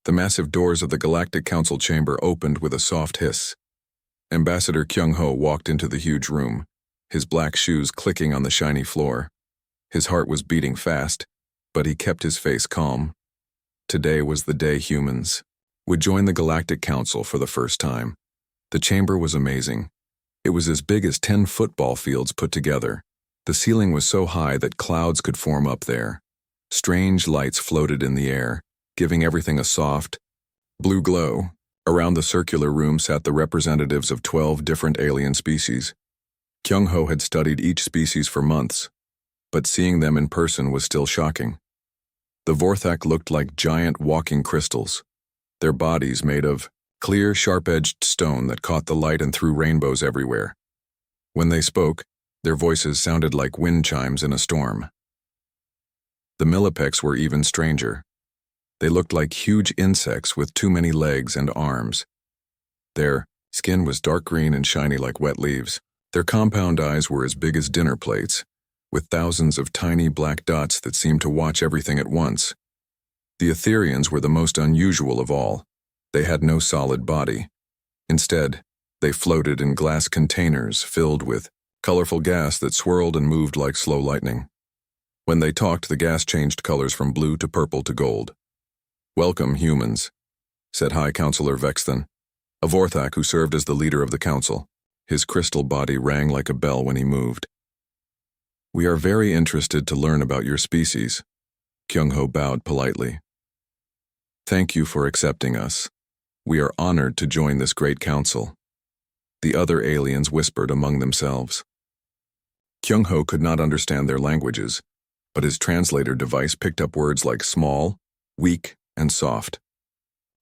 The massive doors of the Galactic Council chamber opened with a soft hiss. Ambassador Kyung-ho walked into the huge room, his black shoes clicking on the shiny floor. His heart was beating fast, but he kept his face calm. Today was the day humans would join the Galactic Council for the first time. The chamber was amazing. It was as big as 10 football fields put together. The ceiling was so high that clouds could form up there. Strange lights floated in the air, giving everything a soft, blue glow. Around the circular room sat the representatives of 12 different alien species. Kyung-ho had studied each species for months, but seeing them in person was still shocking. The Vorthak looked like giant walking crystals, their bodies made of clear, sharp-edged stone that caught the light and threw rainbows everywhere. When they spoke, their voices sounded like wind chimes in a storm. The Millipecs were even stranger. They looked like huge insects with too many legs and arms. Their skin was dark green and shiny like wet leaves. Their compound eyes were as big as dinner plates, with thousands of tiny black dots that seemed to watch everything at once. The Etherians were the most unusual of all. They had no solid body. Instead, they floated in glass containers filled with colorful gas that swirled and moved like slow lightning. When they talked, the gas changed colors from blue to purple to gold. "Welcome, humans," said High Counselor Vexthan, a Vorthak who served as the leader of the council. His crystal body rang like a bell when he moved. "We are very interested to learn about your species." Kyung-ho bowed politely. "Thank you for accepting us. We are honored to join this great council." The other aliens whispered among themselves. Kyung-ho could not understand their languages, but his translator device picked up words like small, weak, and soft.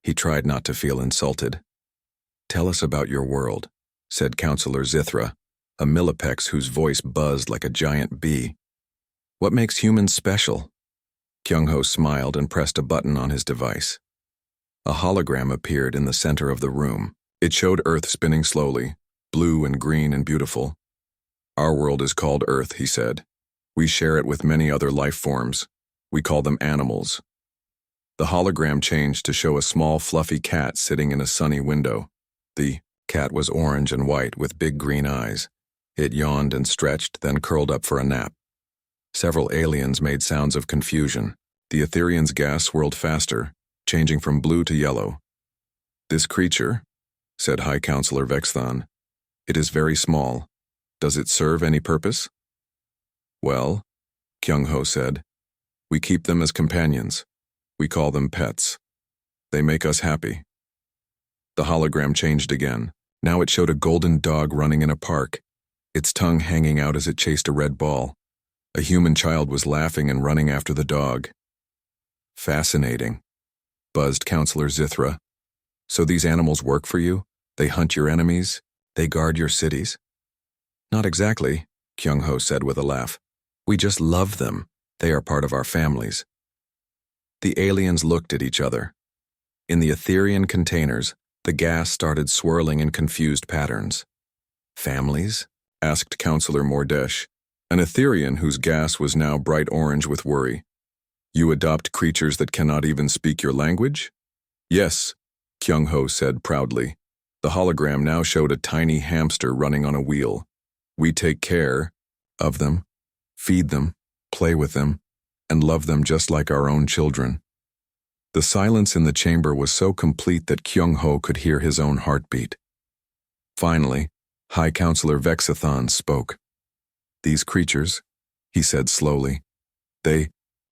He tried not to feel insulted. "Tell us about your world," said Counselor Zithra, a Millipex whose voice buzzed like a giant bee. "What makes humans special?" Kyung-ho smiled and pressed a button on his device. A hologram appeared in the center of the room. It showed Earth spinning slowly, blue and green and beautiful. "Our world is called Earth," he said. "We share it with many other life forms. We call them animals." The hologram changed to show a small fluffy cat sitting in a sunny window. The cat was orange and white with big green eyes. It yawned and stretched, then curled up for a nap. Several aliens made sounds of confusion. The Etherian's gas swirled faster, changing from blue to yellow. "This creature," said High Counselor Vexthan, "it is very small. Does it serve any purpose?" "Well," Kyung-ho said, "we keep them as companions. We call them pets. They make us happy." The hologram changed again. Now it showed a golden dog running in a park, its tongue hanging out as it chased a red ball. A human child was laughing and running after the dog. "Fascinating," buzzed Counselor Zithra. "So these animals work for you? They hunt your enemies? They guard your cities?" "Not exactly," Kyung-ho said with a laugh. "We just love them. They are part of our families." The aliens looked at each other. In the Etherian containers, the gas started swirling in confused patterns. "Families?" asked Counselor Mordesh, an Etherian whose gas was now bright orange with worry. "You adopt creatures that cannot even speak your language?" "Yes," Kyung-ho said proudly. The hologram now showed a tiny hamster running on a wheel. "We take care of them, feed them, play with them, and love them just like our own children." The silence in the chamber was so complete that Kyung-ho could hear his own heartbeat. Finally, High Counselor Vexathan spoke. "These creatures," he said slowly, "they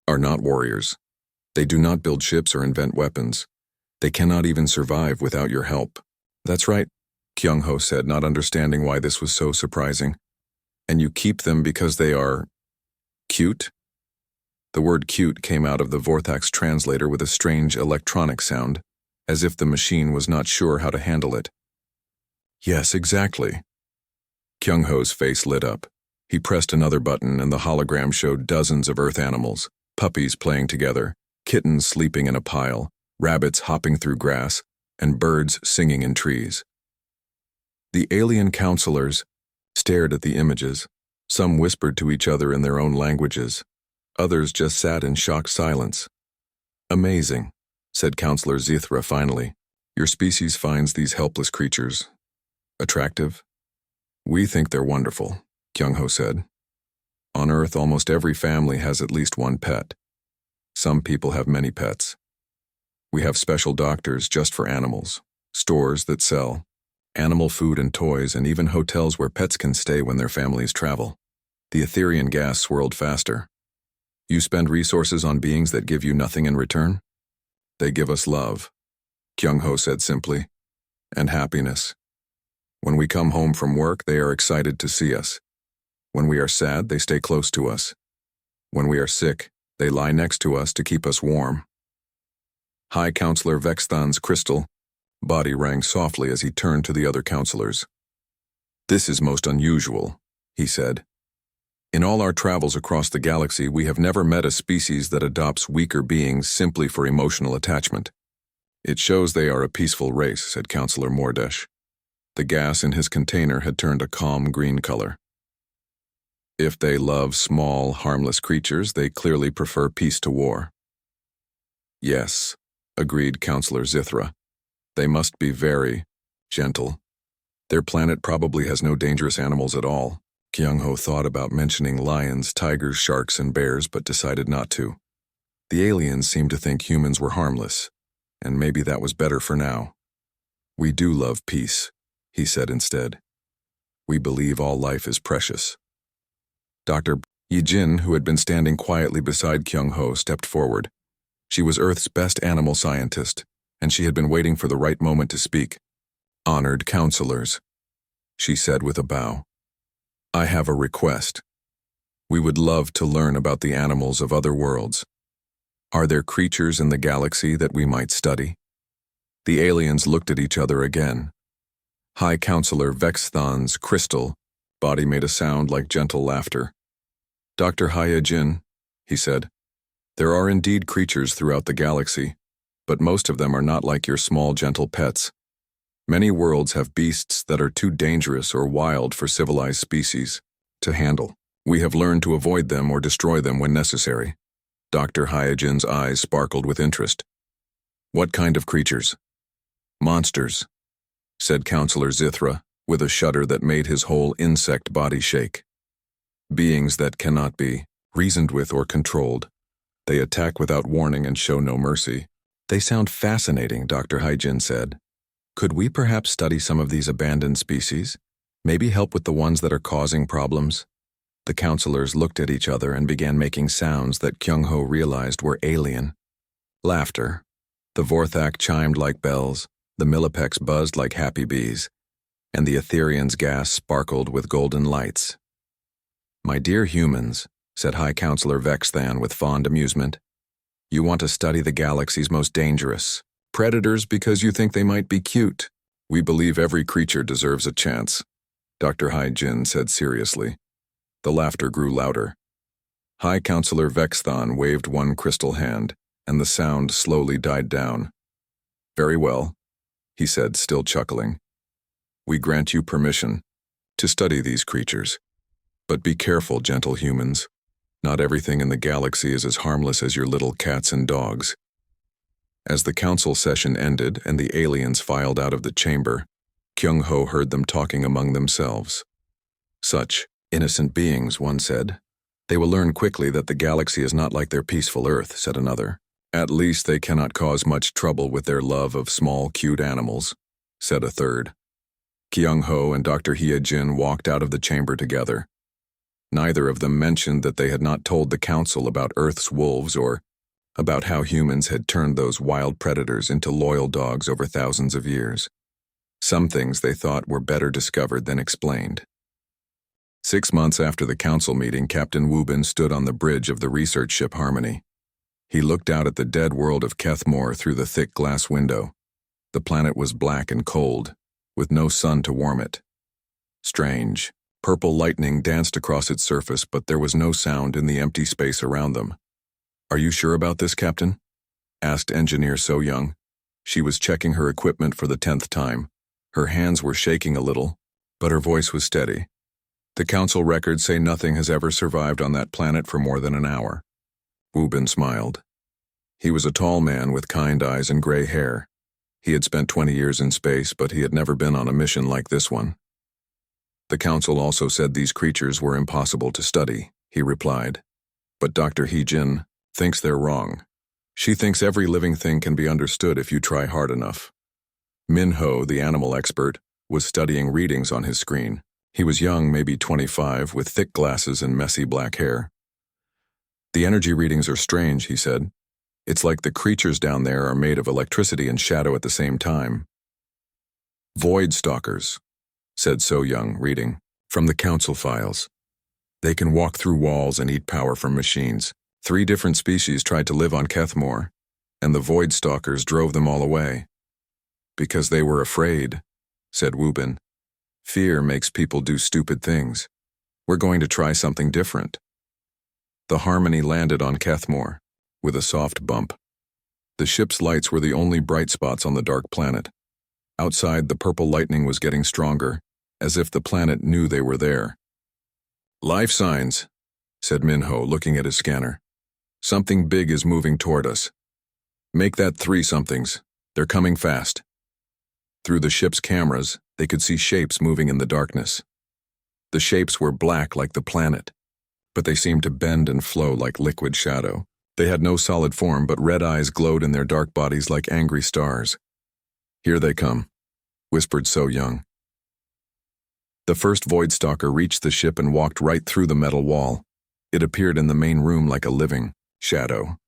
are not warriors. They do not build ships or invent weapons. They cannot even survive without your help." "That's right," Kyung-ho said, not understanding why this was so surprising. "And you keep them because they are cute?" The word cute came out of the Vorthak's translator with a strange electronic sound, as if the machine was not sure how to handle it. "Yes, exactly." Kyung-ho's face lit up. He pressed another button and the hologram showed dozens of Earth animals, puppies playing together, kittens sleeping in a pile, rabbits hopping through grass, and birds singing in trees. The alien counselors stared at the images. Some whispered to each other in their own languages. Others just sat in shocked silence. "Amazing," said Counselor Zithra finally. Your species finds these helpless creatures attractive? We think they're wonderful, Kyung-ho said. On Earth, almost every family has at least one pet. Some people have many pets. We have special doctors just for animals, stores that sell animal food and toys, and even hotels where pets can stay when their families travel. The Etherian gas swirled faster. You spend resources on beings that give you nothing in return? They give us love, Kyung-ho said simply, and happiness. When we come home from work, they are excited to see us. When we are sad, they stay close to us. When we are sick, they lie next to us to keep us warm. High Counselor Vexthan's crystal body rang softly as he turned to the other counselors. This is most unusual, he said. In all our travels across the galaxy, we have never met a species that adopts weaker beings simply for emotional attachment. It shows they are a peaceful race, said Counselor Mordesh. The gas in his container had turned a calm green color. If they love small, harmless creatures, they clearly prefer peace to war. Yes, agreed Counselor Zithra. They must be very gentle. Their planet probably has no dangerous animals at all. Kyung-ho thought about mentioning lions, tigers, sharks, and bears, but decided not to. The aliens seemed to think humans were harmless, and maybe that was better for now. We do love peace, he said instead. We believe all life is precious. Dr. Yijin, who had been standing quietly beside Kyung-ho, stepped forward. She was Earth's best animal scientist, and she had been waiting for the right moment to speak. Honored counselors, she said with a bow. I have a request. We would love to learn about the animals of other worlds. Are there creatures in the galaxy that we might study? The aliens looked at each other again. High Counselor Vexthan's crystal body made a sound like gentle laughter. Dr. Hyejin, he said, there are indeed creatures throughout the galaxy, but most of them are not like your small, gentle pets. Many worlds have beasts that are too dangerous or wild for civilized species to handle. We have learned to avoid them or destroy them when necessary. Dr. Hyejin's eyes sparkled with interest. What kind of creatures? Monsters, said Counselor Zithra, with a shudder that made his whole insect body shake. Beings that cannot be reasoned with or controlled. They attack without warning and show no mercy. They sound fascinating, Dr. Hyejin said. Could we perhaps study some of these abandoned species? Maybe help with the ones that are causing problems? The counselors looked at each other and began making sounds that Kyung-ho realized were alien. Laughter. The Vorthak chimed like bells, the Millipex buzzed like happy bees, and the Etherian's gas sparkled with golden lights. My dear humans, said High Counselor Vexthan with fond amusement, you want to study the galaxy's most dangerous predators because you think they might be cute. We believe every creature deserves a chance, Dr. Hyejin said seriously. The laughter grew louder. High Counselor Vexthan waved one crystal hand, and the sound slowly died down. Very well, he said, still chuckling. We grant you permission to study these creatures. But be careful, gentle humans. Not everything in the galaxy is as harmless as your little cats and dogs. As the council session ended and the aliens filed out of the chamber, Kyung-ho heard them talking among themselves. Such innocent beings, one said. They will learn quickly that the galaxy is not like their peaceful Earth, said another. At least they cannot cause much trouble with their love of small, cute animals, said a third. Kyung-ho and Dr. Hyejin walked out of the chamber together. Neither of them mentioned that they had not told the council about Earth's wolves or about how humans had turned those wild predators into loyal dogs over thousands of years. Some things they thought were better discovered than explained. 6 months after the council meeting, Captain Wubin stood on the bridge of the research ship Harmony. He looked out at the dead world of Kethmore through the thick glass window. The planet was black and cold, with no sun to warm it. Strange. Purple lightning danced across its surface, but there was no sound in the empty space around them. Are you sure about this, Captain? Asked Engineer So Young. She was checking her equipment for the 10th time. Her hands were shaking a little, but her voice was steady. The council records say nothing has ever survived on that planet for more than an hour. Wubin smiled. He was a tall man with kind eyes and gray hair. He had spent 20 years in space, but he had never been on a mission like this one. The council also said these creatures were impossible to study, he replied. But Dr. He-jin thinks they're wrong. She thinks every living thing can be understood if you try hard enough. Min-ho, the animal expert, was studying readings on his screen. He was young, maybe 25, with thick glasses and messy black hair. The energy readings are strange, he said. It's like the creatures down there are made of electricity and shadow at the same time. Void stalkers, said So-young, reading from the council files. They can walk through walls and eat power from machines. 3 different species tried to live on Kethmore, and the void stalkers drove them all away. Because they were afraid, said Wubin. Fear makes people do stupid things. We're going to try something different. The Harmony landed on Kethmore, with a soft bump. The ship's lights were the only bright spots on the dark planet. Outside, the purple lightning was getting stronger, as if the planet knew they were there. Life signs, said Min-ho, looking at his scanner. Something big is moving toward us. Make that 3 somethings. They're coming fast. Through the ship's cameras, they could see shapes moving in the darkness. The shapes were black like the planet, but they seemed to bend and flow like liquid shadow. They had no solid form, but red eyes glowed in their dark bodies like angry stars. Here they come, whispered So-young. The first void stalker reached the ship and walked right through the metal wall. It appeared in the main room like a living shadow.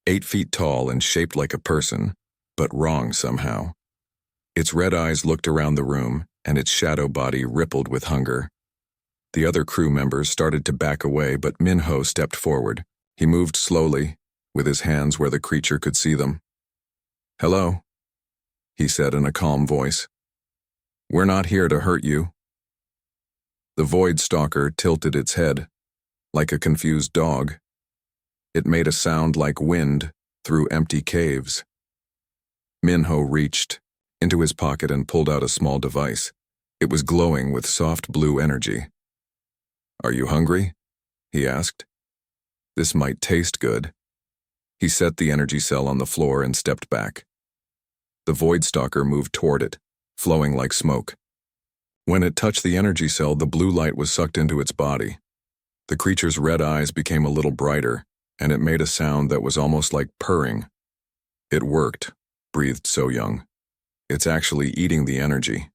8 feet tall and shaped like a person, but wrong somehow. Its red eyes looked around the room, and its shadow body rippled with hunger. The other crew members started to back away, but Min-ho stepped forward. He moved slowly, with his hands where the creature could see them. Hello, he said in a calm voice. We're not here to hurt you. The void stalker tilted its head, like a confused dog. It made a sound like wind through empty caves. Min-ho reached into his pocket and pulled out a small device. It was glowing with soft blue energy. Are you hungry? He asked. This might taste good. He set the energy cell on the floor and stepped back. The void stalker moved toward it, flowing like smoke. When it touched the energy cell, the blue light was sucked into its body. The creature's red eyes became a little brighter, and it made a sound that was almost like purring. It worked, breathed So-young. It's actually eating the energy.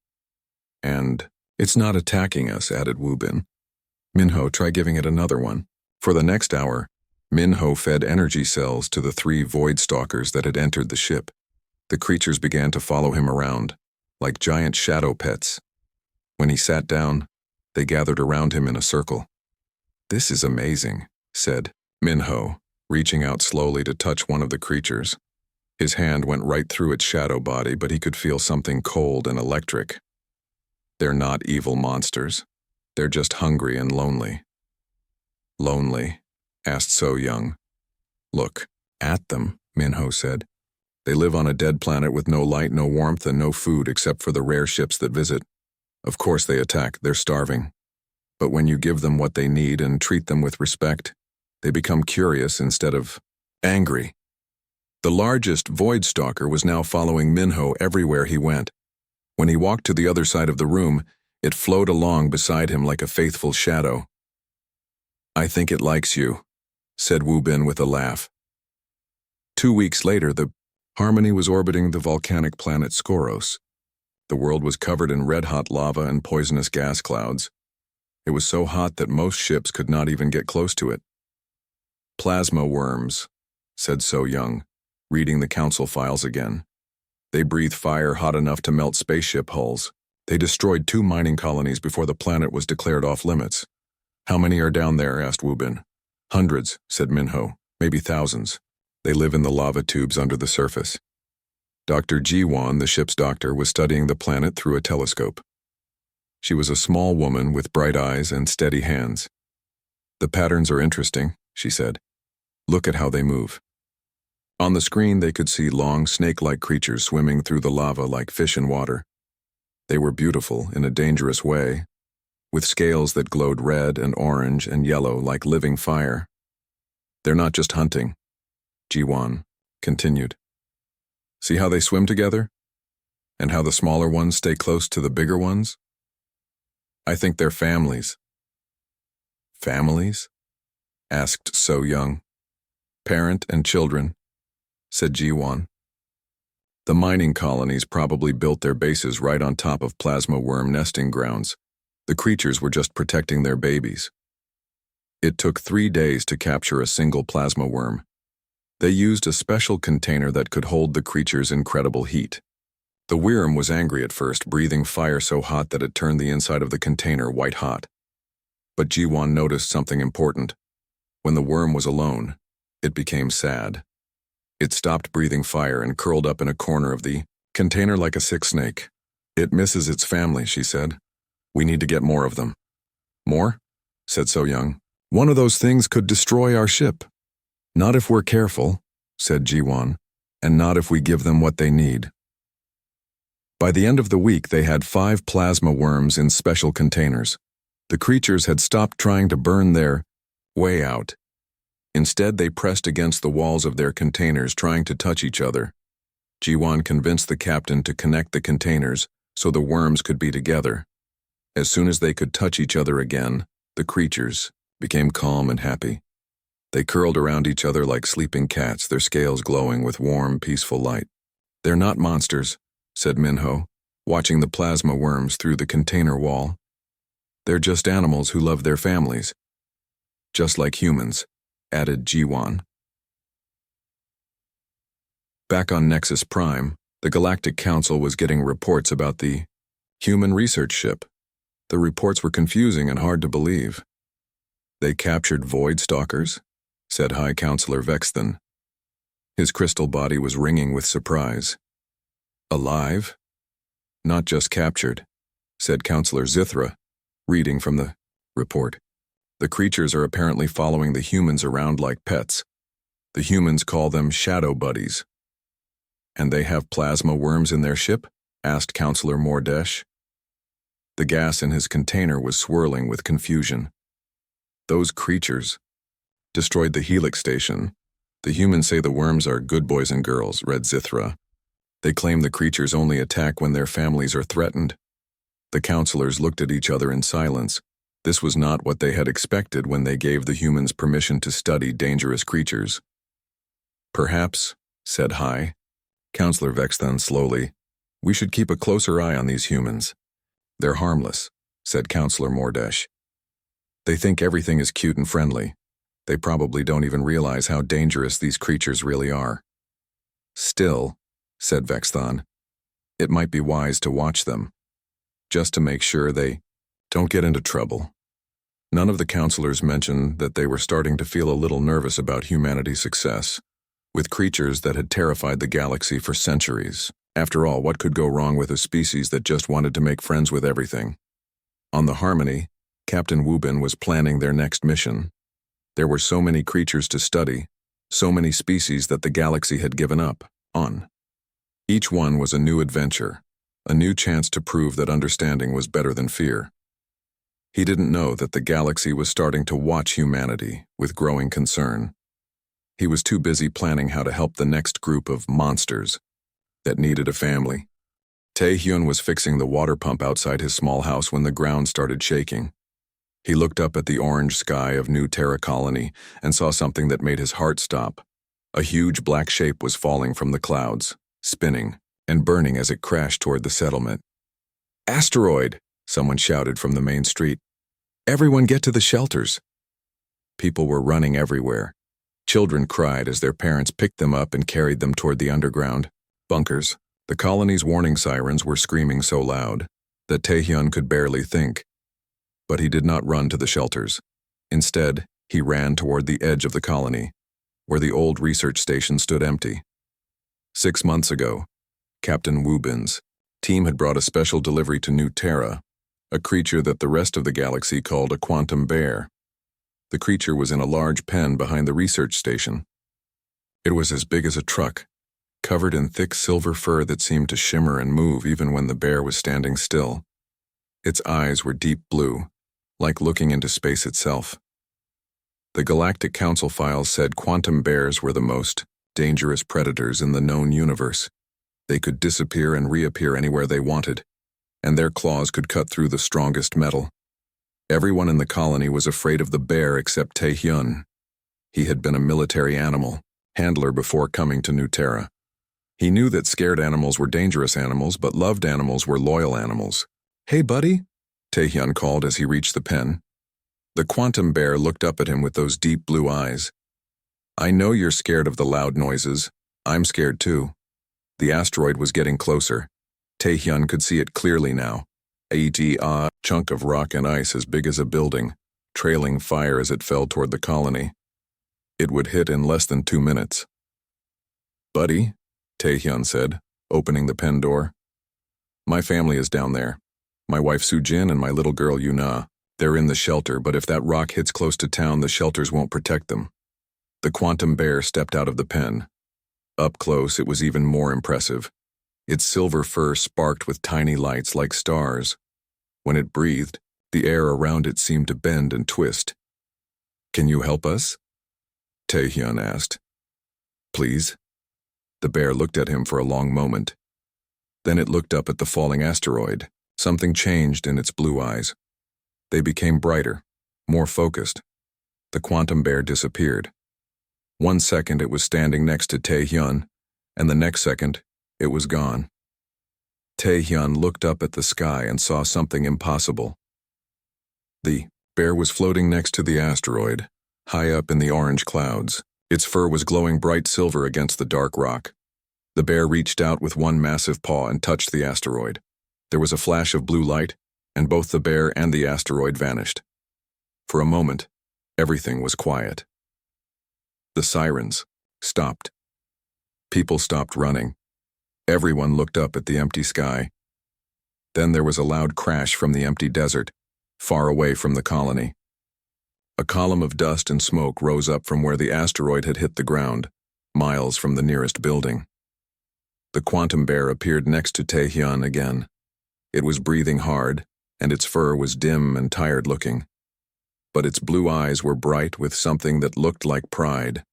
And it's not attacking us, added Wubin. Min-ho, try giving it another one. For the next hour, Min-ho fed energy cells to the 3 void stalkers that had entered the ship. The creatures began to follow him around, like giant shadow pets. When he sat down, they gathered around him in a circle. This is amazing, said Min-ho, reaching out slowly to touch one of the creatures. His hand went right through its shadow body, but he could feel something cold and electric. They're not evil monsters. They're just hungry and lonely. Lonely? Asked So-young. Look, at them, Min-ho said. They live on a dead planet with no light, no warmth, and no food except for the rare ships that visit. Of course they attack, they're starving. But when you give them what they need and treat them with respect, they become curious instead of angry. The largest void stalker was now following Min-ho everywhere he went. When he walked to the other side of the room, it flowed along beside him like a faithful shadow. I think it likes you, said Wubin with a laugh. 2 weeks later, the Harmony was orbiting the volcanic planet Skoros. The world was covered in red-hot lava and poisonous gas clouds. It was so hot that most ships could not even get close to it. Plasma worms, said So-young, reading the council files again. They breathe fire hot enough to melt spaceship hulls. They destroyed 2 mining colonies before the planet was declared off-limits. How many are down there? Asked Wubin. Hundreds, said Min-ho, maybe thousands. They live in the lava tubes under the surface. Dr. Ji-won, the ship's doctor, was studying the planet through a telescope. She was a small woman with bright eyes and steady hands. The patterns are interesting, she said. Look at how they move. On the screen they could see long, snake-like creatures swimming through the lava like fish in water. They were beautiful in a dangerous way, with scales that glowed red and orange and yellow like living fire. They're not just hunting. Ji-won, continued. See how they swim together? And how the smaller ones stay close to the bigger ones? I think they're families. Families? Asked So Young. Parent and children, said Ji-won. The mining colonies probably built their bases right on top of plasma worm nesting grounds. The creatures were just protecting their babies. It took 3 days to capture a single plasma worm. They used a special container that could hold the creature's incredible heat. The worm was angry at first, breathing fire so hot that it turned the inside of the container white hot. But Ji-won noticed something important. When the worm was alone, it became sad. It stopped breathing fire and curled up in a corner of the container like a sick snake. It misses its family, she said. We need to get more of them. More? Said So Young. One of those things could destroy our ship. Not if we're careful, said Ji-won, and not if we give them what they need. By the end of the week, they had 5 plasma worms in special containers. The creatures had stopped trying to burn their way out. Instead, they pressed against the walls of their containers, trying to touch each other. Ji-won convinced the captain to connect the containers so the worms could be together. As soon as they could touch each other again, the creatures became calm and happy. They curled around each other like sleeping cats, their scales glowing with warm, peaceful light. They're not monsters, said Minho, watching the plasma worms through the container wall. They're just animals who love their families. Just like humans, added Ji-won. Back on Nexus Prime, the Galactic Council was getting reports about the human research ship. The reports were confusing and hard to believe. They captured Void Stalkers, said High Counselor Vexthan. His crystal body was ringing with surprise. Alive? Not just captured, said Counselor Zithra, reading from the report. The creatures are apparently following the humans around like pets. The humans call them shadow buddies. And they have plasma worms in their ship? Asked Counselor Mordesh. The gas in his container was swirling with confusion. Those creatures destroyed the Helix station. The humans say the worms are good boys and girls, read Zithra. They claim the creatures only attack when their families are threatened. The counselors looked at each other in silence. This was not what they had expected when they gave the humans permission to study dangerous creatures. Perhaps, said High Counselor Vexthan slowly, we should keep a closer eye on these humans. They're harmless, said Counselor Mordesh. They think everything is cute and friendly. They probably don't even realize how dangerous these creatures really are. Still, said Vexthan, it might be wise to watch them, just to make sure they don't get into trouble. None of the counselors mentioned that they were starting to feel a little nervous about humanity's success, with creatures that had terrified the galaxy for centuries. After all, what could go wrong with a species that just wanted to make friends with everything? On the Harmony, Captain Wubin was planning their next mission. There were so many creatures to study, so many species that the galaxy had given up on. Each one was a new adventure, a new chance to prove that understanding was better than fear. He didn't know that the galaxy was starting to watch humanity with growing concern. He was too busy planning how to help the next group of monsters that needed a family. Tae-hyun was fixing the water pump outside his small house when the ground started shaking. He looked up at the orange sky of New Terra Colony and saw something that made his heart stop. A huge black shape was falling from the clouds, spinning and burning as it crashed toward the settlement. "Asteroid!" someone shouted from the main street. "Everyone get to the shelters!" People were running everywhere. Children cried as their parents picked them up and carried them toward the underground bunkers. The colony's warning sirens were screaming so loud that Tae-hyun could barely think. But he did not run to the shelters. Instead, he ran toward the edge of the colony, where the old research station stood empty. 6 months ago, Captain Wubin's team had brought a special delivery to New Terra, a creature that the rest of the galaxy called a quantum bear. The creature was in a large pen behind the research station. It was as big as a truck, covered in thick silver fur that seemed to shimmer and move even when the bear was standing still. Its eyes were deep blue, like looking into space itself. The Galactic Council files said quantum bears were the most dangerous predators in the known universe. They could disappear and reappear anywhere they wanted, and their claws could cut through the strongest metal. Everyone in the colony was afraid of the bear except Tae-hyun. He had been a military animal handler before coming to New Terra. He knew that scared animals were dangerous animals, but loved animals were loyal animals. "Hey, buddy," Tae-hyun called as he reached the pen. The quantum bear looked up at him with those deep blue eyes. "I know you're scared of the loud noises. I'm scared too." The asteroid was getting closer. Tae-hyun could see it clearly now. A chunk of rock and ice as big as a building, trailing fire as it fell toward the colony. It would hit in less than 2 minutes. "Buddy," Tae-hyun said, opening the pen door. "My family is down there. My wife Soo-jin and my little girl Yuna. They're in the shelter, but if that rock hits close to town, the shelters won't protect them." The quantum bear stepped out of the pen. Up close, it was even more impressive. Its silver fur sparked with tiny lights like stars. When it breathed, the air around it seemed to bend and twist. "Can you help us?" Tae-hyun asked. "Please?" The bear looked at him for a long moment. Then it looked up at the falling asteroid. Something changed in its blue eyes. They became brighter, more focused. The quantum bear disappeared. 1 second it was standing next to Tae-hyun, and the next second it was gone. Tae-hyun looked up at the sky and saw something impossible. The bear was floating next to the asteroid, high up in the orange clouds. Its fur was glowing bright silver against the dark rock. The bear reached out with one massive paw and touched the asteroid. There was a flash of blue light, and both the bear and the asteroid vanished. For a moment, everything was quiet. The sirens stopped. People stopped running. Everyone looked up at the empty sky. Then there was a loud crash from the empty desert, far away from the colony. A column of dust and smoke rose up from where the asteroid had hit the ground, miles from the nearest building. The quantum bear appeared next to Tae-hyun again. It was breathing hard, and its fur was dim and tired-looking. But its blue eyes were bright with something that looked like pride.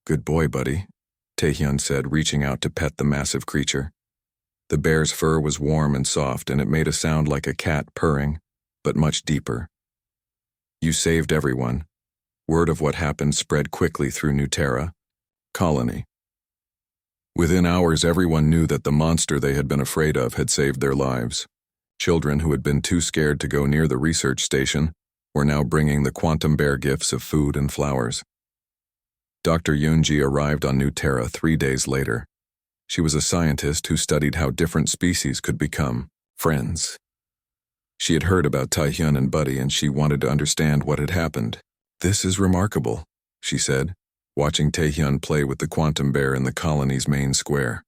"Good boy, buddy," Tae-hyun said, reaching out to pet the massive creature. The bear's fur was warm and soft, and it made a sound like a cat purring, but much deeper. "You saved everyone." Word of what happened spread quickly through New Terra colony. Within hours, everyone knew that the monster they had been afraid of had saved their lives. Children who had been too scared to go near the research station were now bringing the quantum bear gifts of food and flowers. Dr. Yoonji arrived on New Terra 3 days later. She was a scientist who studied how different species could become friends. She had heard about Tae-hyun and Buddy, and she wanted to understand what had happened. "This is remarkable," she said, watching Tae-hyun play with the quantum bear in the colony's main square.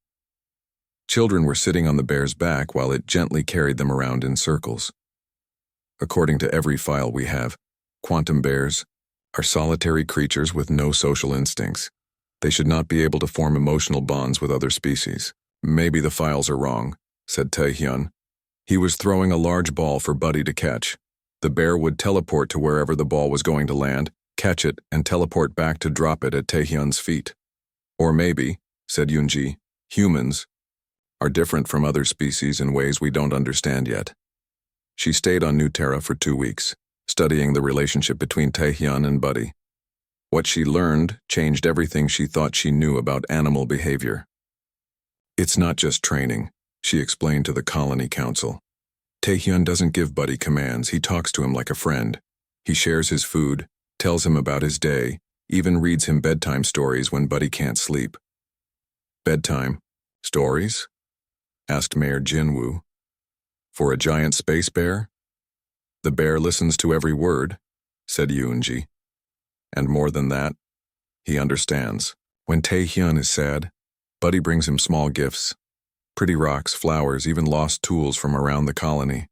Children were sitting on the bear's back while it gently carried them around in circles. "According to every file we have, quantum bears are solitary creatures with no social instincts. They should not be able to form emotional bonds with other species." "Maybe the files are wrong," said Tae-hyun. He was throwing a large ball for Buddy to catch. The bear would teleport to wherever the ball was going to land, catch it, and teleport back to drop it at Tae-hyun's feet. "Or maybe," said Yoonji, "humans are different from other species in ways we don't understand yet." She stayed on New Terra for 2 weeks, studying the relationship between Tae-hyun and Buddy. What she learned changed everything she thought she knew about animal behavior. "It's not just training," she explained to the colony council. "Tae-hyun doesn't give Buddy commands, he talks to him like a friend. He shares his food, tells him about his day, even reads him bedtime stories when Buddy can't sleep." "Bedtime stories?" asked Mayor Jinwoo. "For a giant space bear?" "The bear listens to every word," said Yoonji. "And more than that, he understands. When Tae-hyun is sad, Buddy brings him small gifts. Pretty rocks, flowers, even lost tools from around the colony.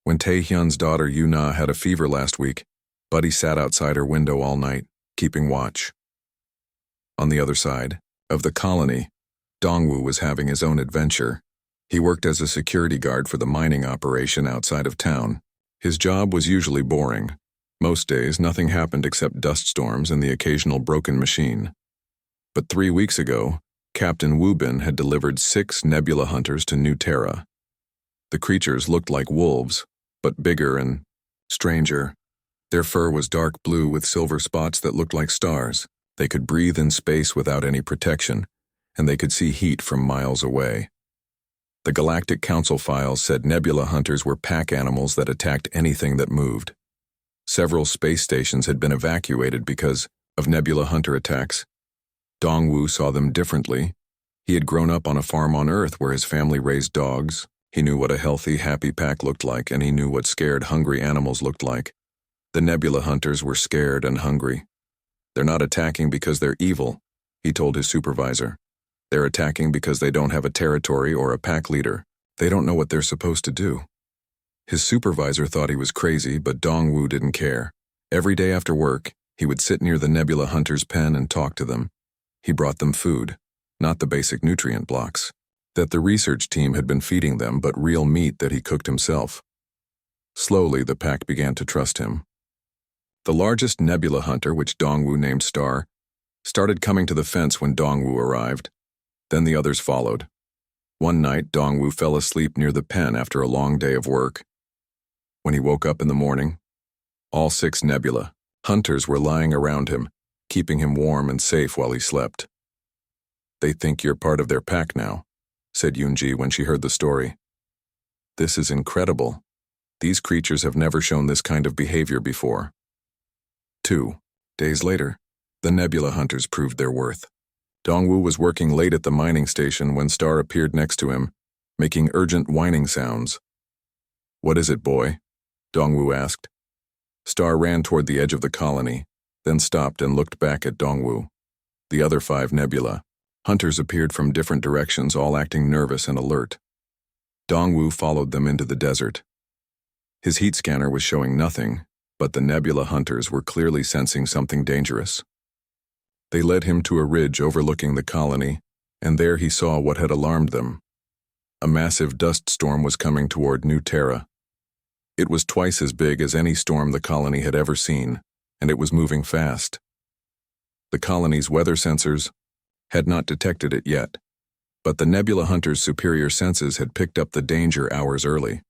When Tae-hyun's daughter Yuna had a fever last week, Buddy sat outside her window all night, keeping watch." On the other side of the colony, Dongwoo was having his own adventure. He worked as a security guard for the mining operation outside of town. His job was usually boring. Most days, nothing happened except dust storms and the occasional broken machine. But 3 weeks ago, Captain Wubin had delivered 6 nebula hunters to New Terra. The creatures looked like wolves, but bigger and stranger. Their fur was dark blue with silver spots that looked like stars. They could breathe in space without any protection, and they could see heat from miles away. The Galactic Council files said nebula hunters were pack animals that attacked anything that moved. Several space stations had been evacuated because of nebula hunter attacks. Dongwu saw them differently. He had grown up on a farm on Earth where his family raised dogs. He knew what a healthy, happy pack looked like, and he knew what scared, hungry animals looked like. The nebula hunters were scared and hungry. They're not attacking because they're evil, he told his supervisor. They're attacking because they don't have a territory or a pack leader. They don't know what they're supposed to do. His supervisor thought he was crazy, but Dongwu didn't care. Every day after work, he would sit near the nebula hunters' pen and talk to them. He brought them food, not the basic nutrient blocks that the research team had been feeding them, but real meat that he cooked himself. Slowly, the pack began to trust him. The largest nebula hunter, which Dongwu named Star, started coming to the fence when Dongwu arrived. Then the others followed. One night, Dongwu fell asleep near the pen after a long day of work. When he woke up in the morning, all 6 nebula hunters were lying around him, keeping him warm and safe while he slept. "They think you're part of their pack now," said Yunji when she heard the story. "This is incredible. These creatures have never shown this kind of behavior before." 2 days later, the nebula hunters proved their worth. Dongwu was working late at the mining station when Star appeared next to him, making urgent whining sounds. "What is it, boy?" Dongwu asked. Star ran toward the edge of the colony, then stopped and looked back at Dongwu. The other 5 nebula hunters appeared from different directions, all acting nervous and alert. Dongwu followed them into the desert. His heat scanner was showing nothing, but the nebula hunters were clearly sensing something dangerous. They led him to a ridge overlooking the colony, and there he saw what had alarmed them. A massive dust storm was coming toward New Terra. It was twice as big as any storm the colony had ever seen, and it was moving fast. The colony's weather sensors had not detected it yet, but the nebula hunters' superior senses had picked up the danger hours early.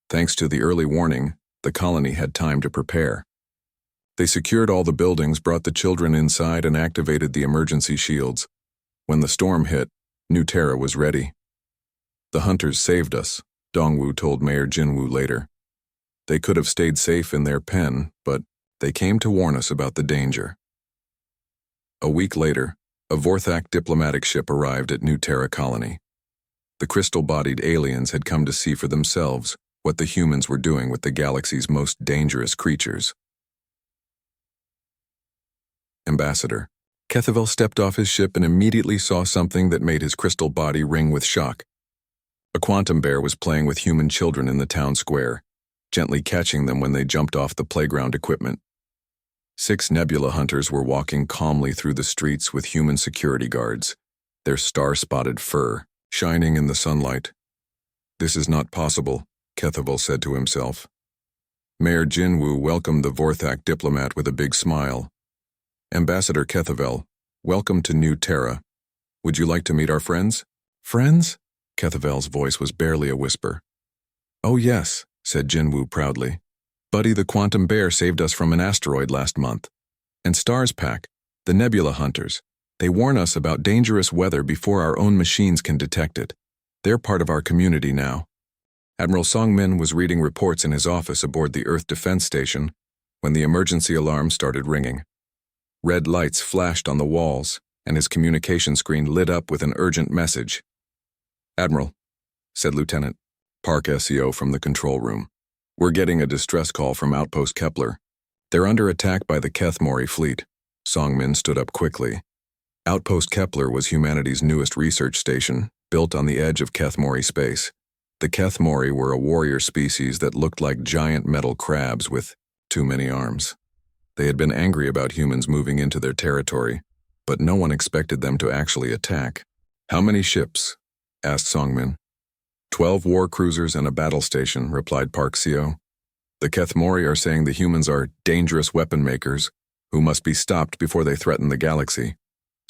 Thanks to the early warning, the colony had time to prepare. They secured all the buildings, brought the children inside, and activated the emergency shields. When the storm hit, New Terra was ready. "The hunters saved us," Dongwu told Mayor Jinwu later. "They could have stayed safe in their pen, but they came to warn us about the danger." A week later, a Vorthak diplomatic ship arrived at New Terra colony. The crystal-bodied aliens had come to see for themselves what the humans were doing with the galaxy's most dangerous creatures. Ambassador. Kethavel stepped off his ship and immediately saw something that made his crystal body ring with shock. A quantum bear was playing with human children in the town square, gently catching them when they jumped off the playground equipment. 6 nebula hunters were walking calmly through the streets with human security guards, their star-spotted fur shining in the sunlight. "This is not possible," Kethavel said to himself. Mayor Jinwu welcomed the Vorthak diplomat with a big smile. "Ambassador Kethavel, welcome to New Terra. Would you like to meet our friends?" "Friends?" Kethavel's voice was barely a whisper. "Oh yes," said Jinwu proudly. "Buddy the Quantum Bear saved us from an asteroid last month. And Star's pack, the Nebula Hunters, they warn us about dangerous weather before our own machines can detect it. They're part of our community now." Admiral Songmin was reading reports in his office aboard the Earth Defense Station when the emergency alarm started ringing. Red lights flashed on the walls, and his communication screen lit up with an urgent message. "Admiral," said Lieutenant Park SEO from the control room, "we're getting a distress call from Outpost Kepler. They're under attack by the Kethmori fleet." Songmin stood up quickly. Outpost Kepler was humanity's newest research station, built on the edge of Kethmori space. The Kethmori were a warrior species that looked like giant metal crabs with too many arms. They had been angry about humans moving into their territory, but no one expected them to actually attack. "How many ships?" asked Songmin. 12 war cruisers and a battle station," replied Park Seo. "The Kethmori are saying the humans are dangerous weapon makers who must be stopped before they threaten the galaxy."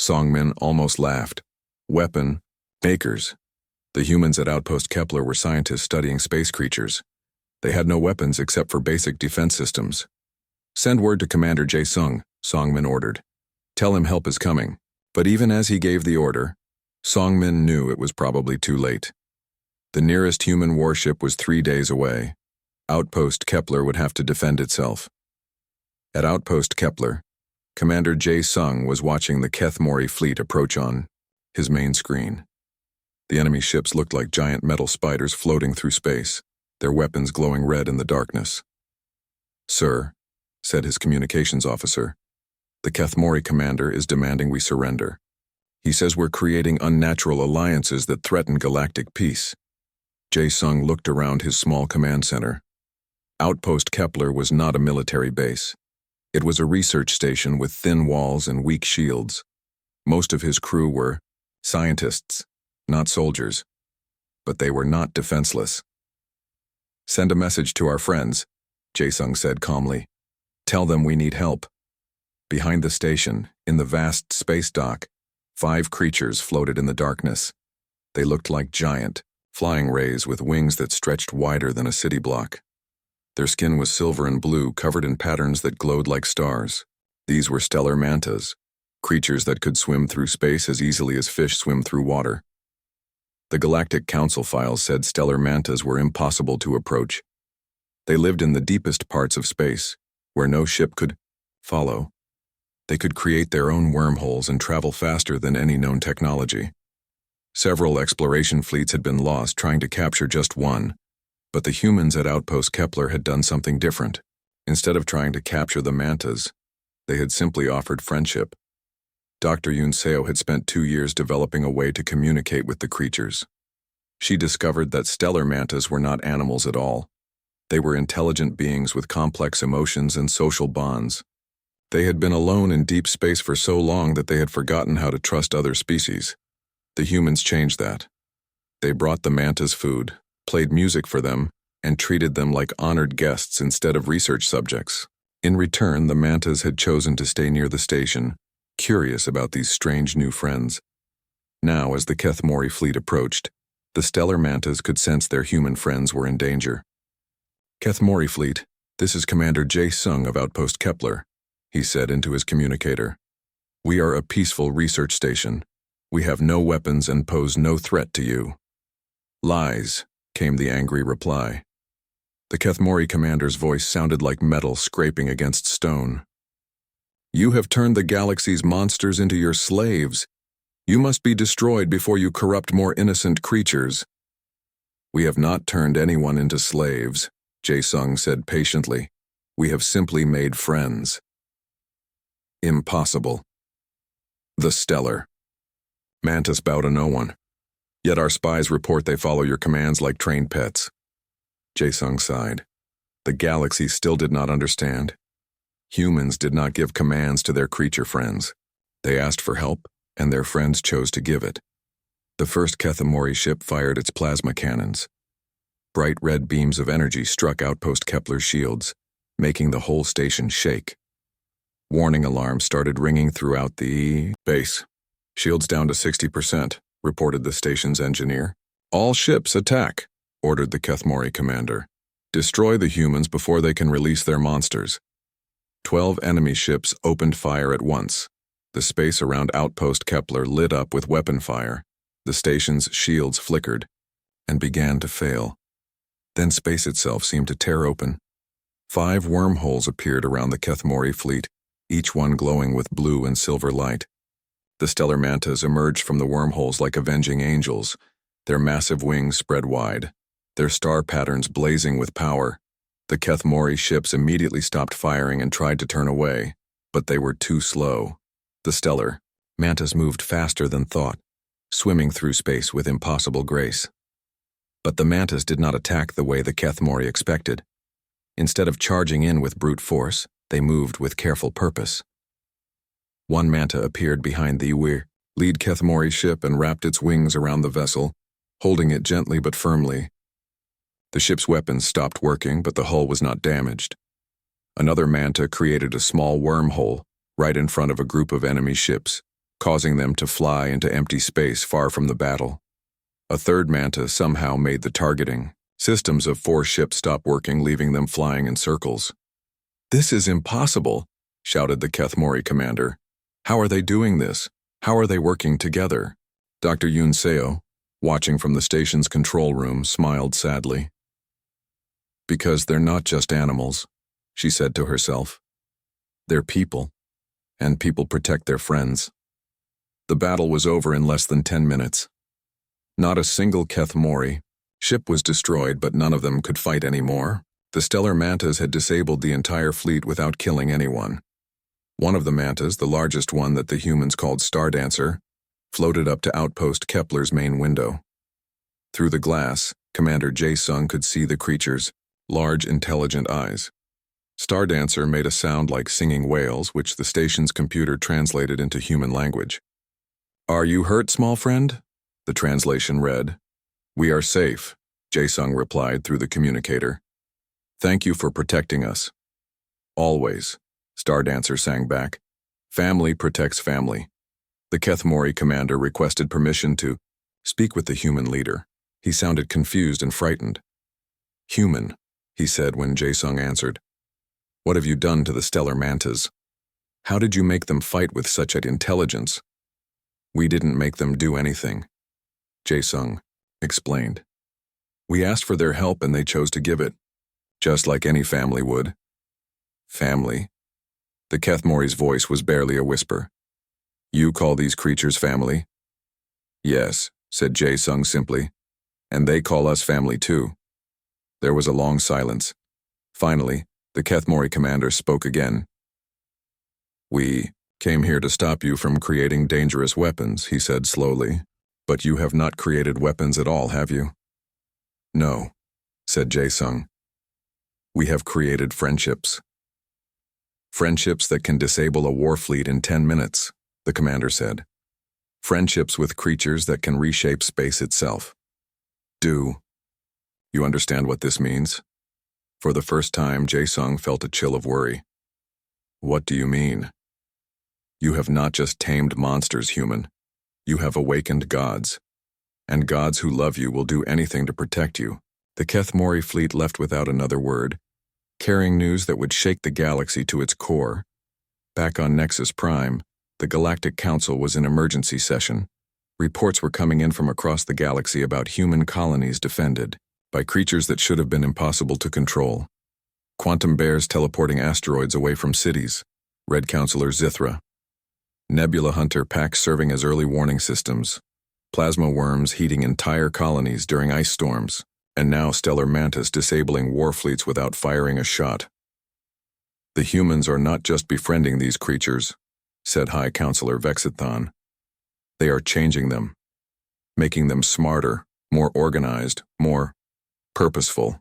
Songmin almost laughed. Weapon makers. The humans at Outpost Kepler were scientists studying space creatures. They had no weapons except for basic defense systems. Send word to Commander Jae-sung, Songmin ordered. Tell him help is coming. But even as he gave the order, Songmin knew it was probably too late. The nearest human warship was 3 days away. Outpost Kepler would have to defend itself. At Outpost Kepler, Commander Jae-sung was watching the Kethmori fleet approach on his main screen. The enemy ships looked like giant metal spiders floating through space, their weapons glowing red in the darkness. "Sir," said his communications officer, "the Kethmori commander is demanding we surrender. He says we're creating unnatural alliances that threaten galactic peace." Jae-sung looked around his small command center. Outpost Kepler was not a military base. It was a research station with thin walls and weak shields. Most of his crew were scientists, not soldiers, but they were not defenseless. "Send a message to our friends," Jae-sung said calmly. "Tell them we need help." Behind the station, in the vast space dock, 5 creatures floated in the darkness. They looked like giant, flying rays with wings that stretched wider than a city block. Their skin was silver and blue, covered in patterns that glowed like stars. These were stellar mantas, creatures that could swim through space as easily as fish swim through water. The Galactic Council files said stellar mantas were impossible to approach. They lived in the deepest parts of space, where no ship could follow. They could create their own wormholes and travel faster than any known technology. Several exploration fleets had been lost trying to capture just one, but the humans at Outpost Kepler had done something different. Instead of trying to capture the mantas, they had simply offered friendship. Dr. Yoon Seo had spent 2 years developing a way to communicate with the creatures. She discovered that stellar mantas were not animals at all. They were intelligent beings with complex emotions and social bonds. They had been alone in deep space for so long that they had forgotten how to trust other species. The humans changed that. They brought the mantas food, played music for them, and treated them like honored guests instead of research subjects. In return, the mantas had chosen to stay near the station, curious about these strange new friends. Now, as the Kethmori fleet approached, the stellar mantas could sense their human friends were in danger. "Kethmori fleet, this is Commander Jae-sung of Outpost Kepler," he said into his communicator. "We are a peaceful research station. We have no weapons and pose no threat to you." "Lies," came the angry reply. The Kethmori commander's voice sounded like metal scraping against stone. "You have turned the galaxy's monsters into your slaves. You must be destroyed before you corrupt more innocent creatures." "We have not turned anyone into slaves," Jae-sung said patiently. "We have simply made friends." "Impossible." "The stellar mantas bow to no one. Yet our spies report they follow your commands like trained pets." Jae-sung sighed. The galaxy still did not understand. Humans did not give commands to their creature friends. They asked for help, and their friends chose to give it. The first Kethmori ship fired its plasma cannons. Bright red beams of energy struck Outpost Kepler's shields, making the whole station shake. Warning alarms started ringing throughout the base. "Shields down to 60%. reported the station's engineer. "All ships attack," ordered the Kethmori commander. "Destroy the humans before they can release their monsters." 12 enemy ships opened fire at once. The space around Outpost Kepler lit up with weapon fire. The station's shields flickered and began to fail. Then space itself seemed to tear open. 5 wormholes appeared around the Kethmori fleet, each one glowing with blue and silver light. The stellar mantas emerged from the wormholes like avenging angels, their massive wings spread wide, their star patterns blazing with power. The Kethmori ships immediately stopped firing and tried to turn away, but they were too slow. The stellar mantas moved faster than thought, swimming through space with impossible grace. But the mantas did not attack the way the Kethmori expected. Instead of charging in with brute force, they moved with careful purpose. One manta appeared behind the lead Kethmori ship and wrapped its wings around the vessel, holding it gently but firmly. The ship's weapons stopped working, but the hull was not damaged. Another manta created a small wormhole right in front of a group of enemy ships, causing them to fly into empty space far from the battle. A third manta somehow made the targeting. Systems of 4 ships stopped working, leaving them flying in circles. "This is impossible," shouted the Kethmori commander. "How are they doing this? How are they working together?" Dr. Yoon Seo, watching from the station's control room, smiled sadly. "Because they're not just animals," she said to herself. "They're people, and people protect their friends." The battle was over in less than 10 minutes. Not a single Kethmori ship was destroyed, but none of them could fight anymore. The stellar mantas had disabled the entire fleet without killing anyone. One of the mantas, the largest one that the humans called Stardancer, floated up to Outpost Kepler's main window. Through the glass, Commander Jae-sung could see the creature's large, intelligent eyes. Stardancer made a sound like singing whales, which the station's computer translated into human language. "Are you hurt, small friend?" The translation read. "We are safe," Jae-sung replied through the communicator. "Thank you for protecting us." "Always," Stardancer sang back. "Family protects family." The Kethmori commander requested permission to speak with the human leader. He sounded confused and frightened. "Human," he said when Jae-sung answered. "What have you done to the stellar mantas? How did you make them fight with such intelligence?" "We didn't make them do anything," Jae-sung explained. "We asked for their help and they chose to give it, just like any family would." "Family?" The Kethmori's voice was barely a whisper. "You call these creatures family?" "Yes," said Jae-sung simply. "And they call us family too." There was a long silence. Finally, the Kethmori commander spoke again. "We came here to stop you from creating dangerous weapons," he said slowly. "But you have not created weapons at all, have you?" "No," said Jae-sung. "We have created friendships." "Friendships that can disable a war fleet in 10 minutes, the commander said. "Friendships with creatures that can reshape space itself." "Do you understand what this means?" For the first time, Jae-sung felt a chill of worry. "What do you mean?" "You have not just tamed monsters, human. You have awakened gods. And gods who love you will do anything to protect you." The Kethmori fleet left without another word, carrying news that would shake the galaxy to its core. Back on Nexus Prime, the Galactic Council was in emergency session. Reports were coming in from across the galaxy about human colonies defended by creatures that should have been impossible to control. Quantum bears teleporting asteroids away from cities, Red Counselor Zithra. Nebula Hunter packs serving as early warning systems. Plasma worms heating entire colonies during ice storms. And now stellar mantis disabling war fleets without firing a shot. "The humans are not just befriending these creatures," said High Counselor Vexithon. "They are changing them, making them smarter, more organized, more purposeful."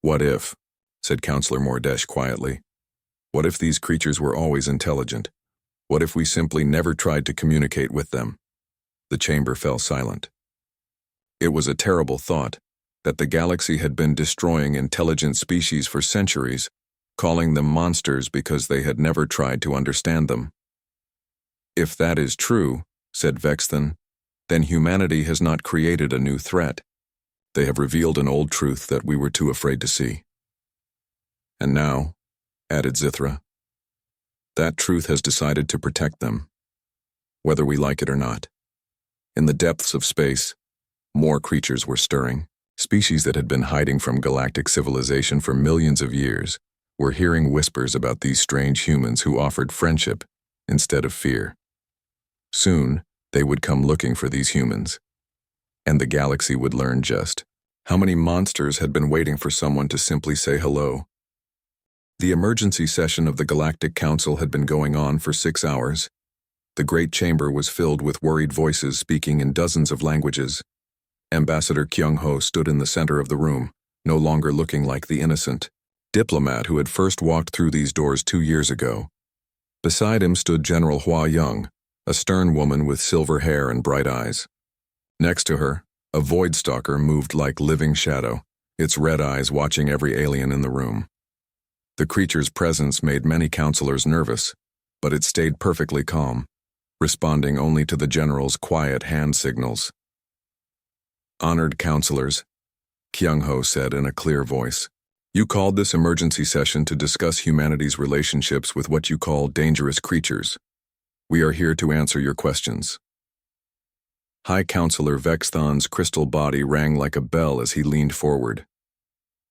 "What if," said Counselor Mordesh quietly, "what if these creatures were always intelligent? What if we simply never tried to communicate with them?" The chamber fell silent. It was a terrible thought, that the galaxy had been destroying intelligent species for centuries, calling them monsters because they had never tried to understand them. "If that is true," said Vexthon, "then humanity has not created a new threat. They have revealed an old truth that we were too afraid to see." "And now," added Zithra, "that truth has decided to protect them, whether we like it or not." In the depths of space, more creatures were stirring. Species that had been hiding from galactic civilization for millions of years were hearing whispers about these strange humans who offered friendship instead of fear. Soon, they would come looking for these humans, and the galaxy would learn just how many monsters had been waiting for someone to simply say hello. The emergency session of the Galactic Council had been going on for 6 hours. The great chamber was filled with worried voices speaking in dozens of languages. Ambassador Kyung-ho stood in the center of the room, no longer looking like the innocent diplomat who had first walked through these doors 2 years ago. Beside him stood General Hua Young, a stern woman with silver hair and bright eyes. Next to her, a void stalker moved like living shadow, its red eyes watching every alien in the room. The creature's presence made many counselors nervous, but it stayed perfectly calm. responding only to the general's quiet hand signals. "Honored counselors," Kyung-ho said in a clear voice, "you called this emergency session to discuss humanity's relationships with what you call dangerous creatures. We are here to answer your questions." High Counselor Vexthon's crystal body rang like a bell as he leaned forward.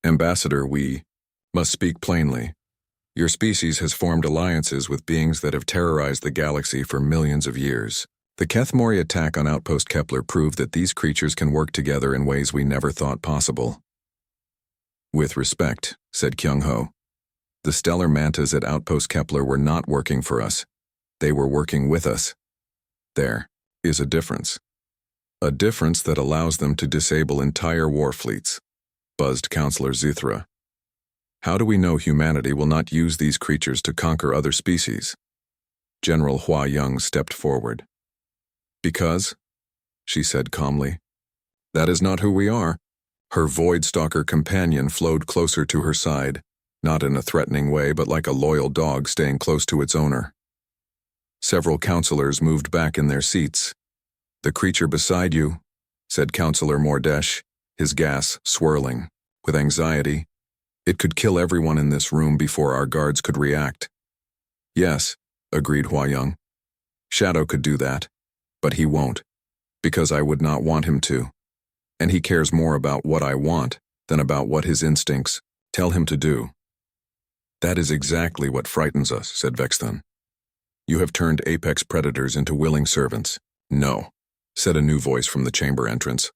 "Ambassador, we must speak plainly. Your species has formed alliances with beings that have terrorized the galaxy for millions of years. The Kethmori attack on Outpost Kepler proved that these creatures can work together in ways we never thought possible." "With respect," said Kyung-ho, "the stellar mantas at Outpost Kepler were not working for us. They were working with us. There is a difference. A difference that allows them to disable entire war fleets," buzzed Counselor Zithra. "How do we know humanity will not use these creatures to conquer other species?" General Hua Young stepped forward. "Because," she said calmly, "that is not who we are." Her Voidstalker companion flowed closer to her side, not in a threatening way but like a loyal dog staying close to its owner. Several counselors moved back in their seats. "The creature beside you," said Counselor Mordesh, his gas swirling. With anxiety, "it could kill everyone in this room before our guards could react." "Yes," agreed Hua Young. "Shadow could do that, but he won't, because I would not want him to. And he cares more about what I want than about what his instincts tell him to do." "That is exactly what frightens us," said Vexthon. "You have turned apex predators into willing servants." "No," said a new voice from the chamber entrance.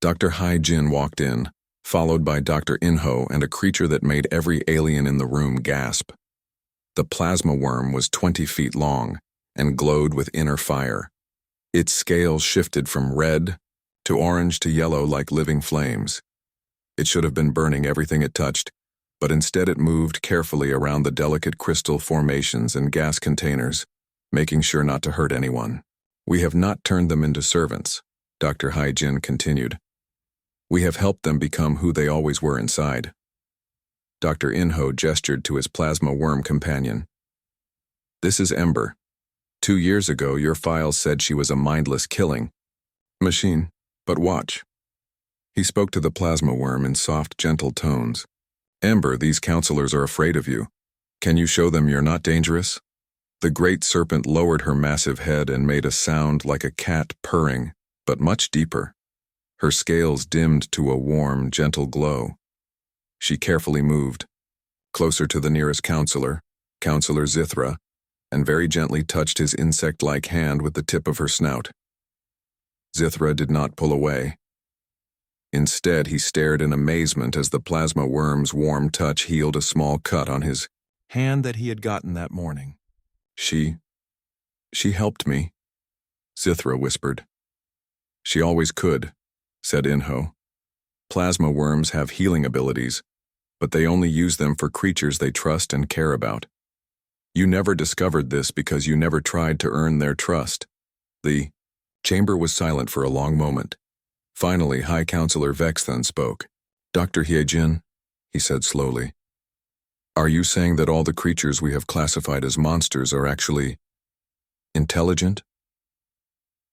Dr. Hai Jin walked in, followed by Dr. Inho and a creature that made every alien in the room gasp. The plasma worm was 20 feet long and glowed with inner fire. Its scales shifted from red to orange to yellow like living flames. It should have been burning everything it touched, but instead it moved carefully around the delicate crystal formations and gas containers, making sure not to hurt anyone. "We have not turned them into servants," Dr. Hai Jin continued. "We have helped them become who they always were inside." Dr. Inho gestured to his plasma worm companion. "This is Ember. 2 years ago, your files said she was a mindless killing machine, but watch." He spoke to the plasma worm in soft, gentle tones. "Ember, these counselors are afraid of you. Can you show them you're not dangerous?" The great serpent lowered her massive head and made a sound like a cat purring, but much deeper. Her scales dimmed to a warm, gentle glow. She carefully moved, closer to the nearest counselor, Counselor Zithra, and very gently touched his insect-like hand with the tip of her snout. Zithra did not pull away. Instead, he stared in amazement as the plasma worm's warm touch healed a small cut on his hand that he had gotten that morning. She helped me," Zithra whispered. "She always could," said Inho. "Plasma worms have healing abilities, but they only use them for creatures they trust and care about. You never discovered this because you never tried to earn their trust." The chamber was silent for a long moment. Finally, High Counselor Vexthon spoke. "Dr. Hyejin," he said slowly, "are you saying that all the creatures we have classified as monsters are actually intelligent?"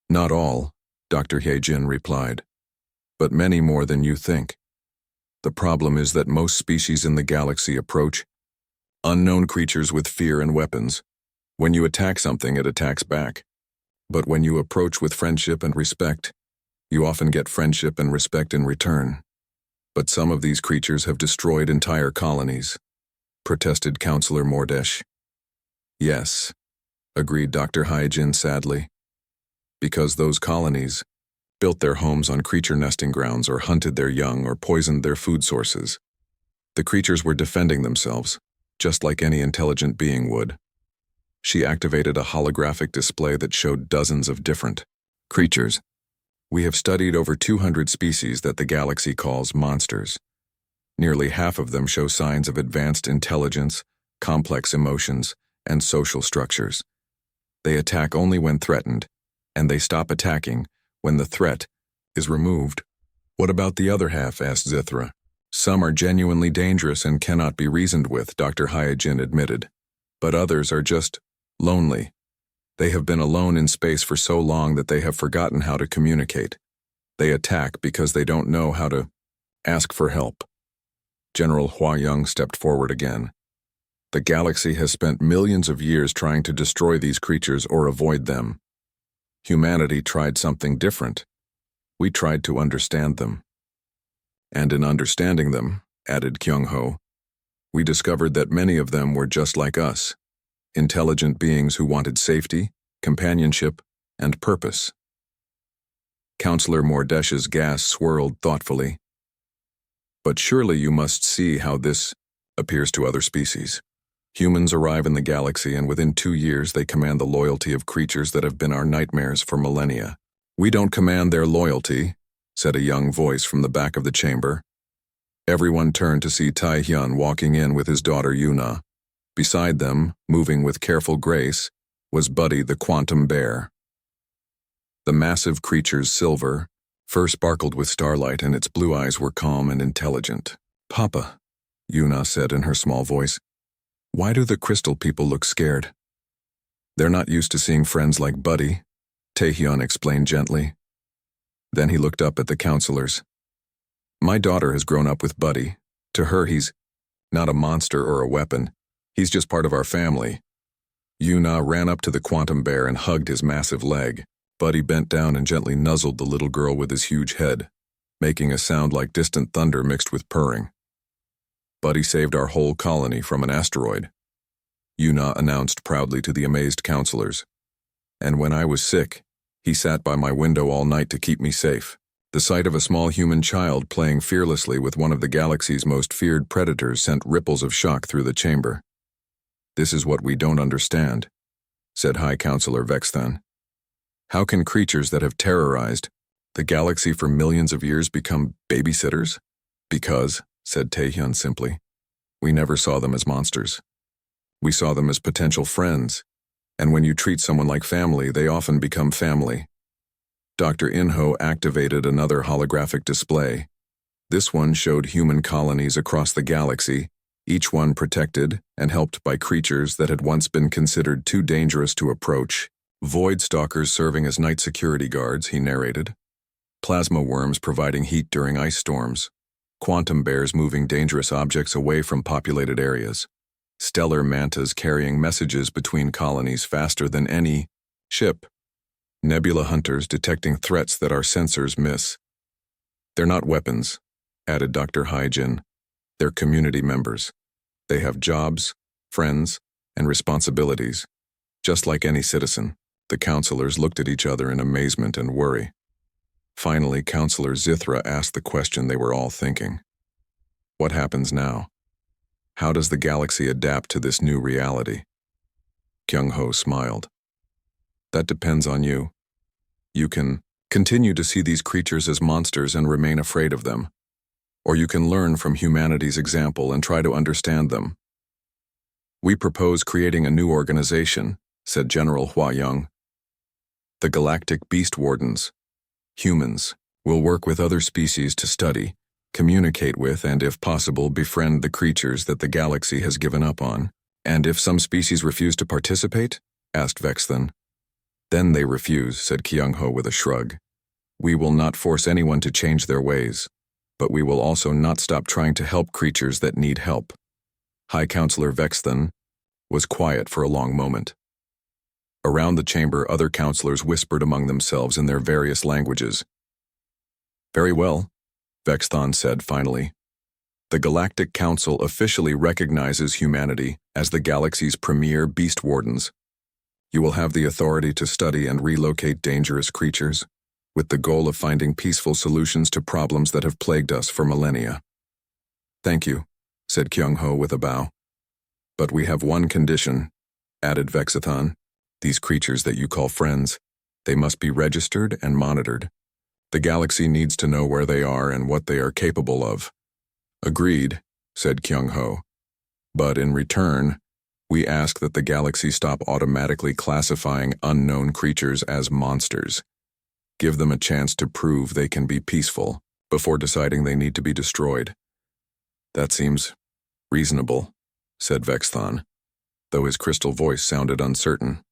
"Not all," Dr. Hyejin replied, "but many more than you think. The problem is that most species in the galaxy approach unknown creatures with fear and weapons. When you attack something, it attacks back. But when you approach with friendship and respect, you often get friendship and respect in return. But some of these creatures have destroyed entire colonies," protested Counselor Mordesh. "Yes," agreed Dr. Hyejin sadly, "because those colonies built their homes on creature nesting grounds or hunted their young or poisoned their food sources. The creatures were defending themselves, just like any intelligent being would." She activated a holographic display that showed dozens of different creatures. "We have studied over 200 species that the galaxy calls monsters. Nearly half of them show signs of advanced intelligence, complex emotions, and social structures. They attack only when threatened, and they stop attacking when the threat is removed." "What about the other half?" asked Zithra. "Some are genuinely dangerous and cannot be reasoned with," Dr. Hyejin admitted. "But others are just lonely. They have been alone in space for so long that they have forgotten how to communicate. They attack because they don't know how to ask for help. General Hua Young stepped forward again. The galaxy has spent millions of years trying to destroy these creatures or avoid them. Humanity tried something different. We tried to understand them. And in understanding them, added Kyung Ho, we discovered that many of them were just like us, intelligent beings who wanted safety, companionship, and purpose. Counselor Mordesh's gas swirled thoughtfully. But surely you must see how this appears to other species. Humans arrive in the galaxy, and within 2 years they command the loyalty of creatures that have been our nightmares for millennia. We don't command their loyalty, said a young voice from the back of the chamber. Everyone turned to see Tai Hyun walking in with his daughter Yuna. Beside them, moving with careful grace, was Buddy the quantum bear. The massive creature's silver fur sparkled with starlight, and its blue eyes were calm and intelligent. "Papa," Yuna said in her small voice, "why do the crystal people look scared?" "They're not used to seeing friends like Buddy," Taehyun explained gently. Then he looked up at the counselors. "My daughter has grown up with Buddy. To her, he's not a monster or a weapon. He's just part of our family." Yuna ran up to the quantum bear and hugged his massive leg. Buddy bent down and gently nuzzled the little girl with his huge head, making a sound like distant thunder mixed with purring. "Buddy saved our whole colony from an asteroid," Yuna announced proudly to the amazed counselors. "And when I was sick, he sat by my window all night to keep me safe." The sight of a small human child playing fearlessly with one of the galaxy's most feared predators sent ripples of shock through the chamber. "This is what we don't understand," said High Counselor Vexthan. "How can creatures that have terrorized the galaxy for millions of years become babysitters?" "Because," said Taehyun simply, "we never saw them as monsters. We saw them as potential friends, and when you treat someone like family, they often become family." Dr. Inho activated another holographic display. This one showed human colonies across the galaxy, each one protected and helped by creatures that had once been considered too dangerous to approach. Void stalkers serving as night security guards, he narrated. Plasma worms providing heat during ice storms. Quantum bears moving dangerous objects away from populated areas. Stellar mantas carrying messages between colonies faster than any ship. Nebula hunters detecting threats that our sensors miss. "They're not weapons," added Dr. Haijin. "They're community members. They have jobs, friends, and responsibilities, just like any citizen." The counselors looked at each other in amazement and worry. Finally, Counselor Zithra asked the question they were all thinking. What happens now? How does the galaxy adapt to this new reality? Kyung-ho smiled. "That depends on you. You can continue to see these creatures as monsters and remain afraid of them, or you can learn from humanity's example and try to understand them." "We propose creating a new organization," said General Hua Young. "The Galactic Beast Wardens. Humans will work with other species to study, communicate with, and if possible, befriend the creatures that the galaxy has given up on." "And if some species refuse to participate?" asked Vexthan. "Then they refuse," said Kyung-ho with a shrug. "We will not force anyone to change their ways, but we will also not stop trying to help creatures that need help." High Counselor Vexthan was quiet for a long moment. Around the chamber, other counselors whispered among themselves in their various languages. "Very well," Vexthan said finally. "The Galactic Council officially recognizes humanity as the galaxy's premier beast wardens. You will have the authority to study and relocate dangerous creatures, with the goal of finding peaceful solutions to problems that have plagued us for millennia." "Thank you," said Kyung-ho with a bow. "But we have one condition," added Vexathan. "These creatures that you call friends, they must be registered and monitored. The galaxy needs to know where they are and what they are capable of." "Agreed," said Kyung-ho. "But in return, we ask that the galaxy stop automatically classifying unknown creatures as monsters. Give them a chance to prove they can be peaceful before deciding they need to be destroyed." "That seems reasonable," said Vexthan, though his crystal voice sounded uncertain.